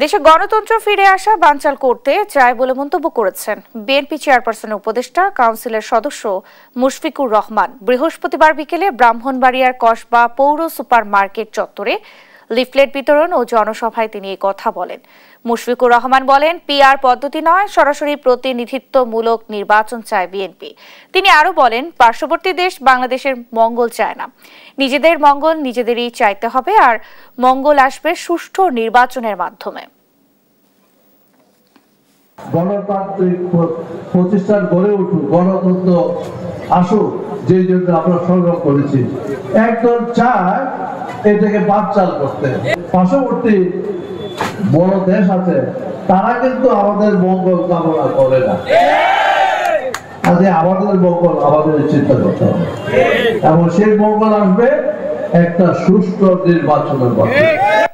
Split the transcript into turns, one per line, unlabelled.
দেশে গণতন্ত্র ফিরে আসা বানচাল করতে চায় বলে মন্তব্য করেছেন বিএনপি চেয়ারপারসনের উপদেষ্টা কাউন্সিলের সদস্য মুশফিকুর রহমান। বৃহস্পতিবার বিকেলে ব্রাহ্মণবাড়িয়ার কসবা পৌর সুপার মার্কেট চত্বরে লিফলেট বিতরণ ও জনসভায় তিনি এই কথা বলেন। মুশফিকুর রহমান বলেন, পিআর পদ্ধতি নয়, সরাসরি প্রতিনিধিত্বমূলক নির্বাচন চায় বিএনপি। তিনি আরো বলেন, পার্শ্ববর্তী দেশ বাংলাদেশের মঙ্গল চায় না, নিজেদের মঙ্গল নিজেদেরই চাইতে হবে, আর মঙ্গল আসবে সুষ্ঠু নির্বাচনের মাধ্যমে।
গণতান্ত্রিক প্রতিষ্ঠান গড়ে উঠুক, গণতন্ত্র আসুক, যে জন্য আমরা সংগ্রাম করেছি। একদল চায় এটাকে বানচাল করতে। পার্শ্ববর্তী বড় দেশ আছে, তারা কিন্তু আমাদের মঙ্গল কামনা করে না। আজকে আমাদের মঙ্গল আমাদের চিন্তা করতে হবে, এবং সেই মঙ্গল আসবে একটা সুষ্ঠু নির্বাচনের মাধ্যমে।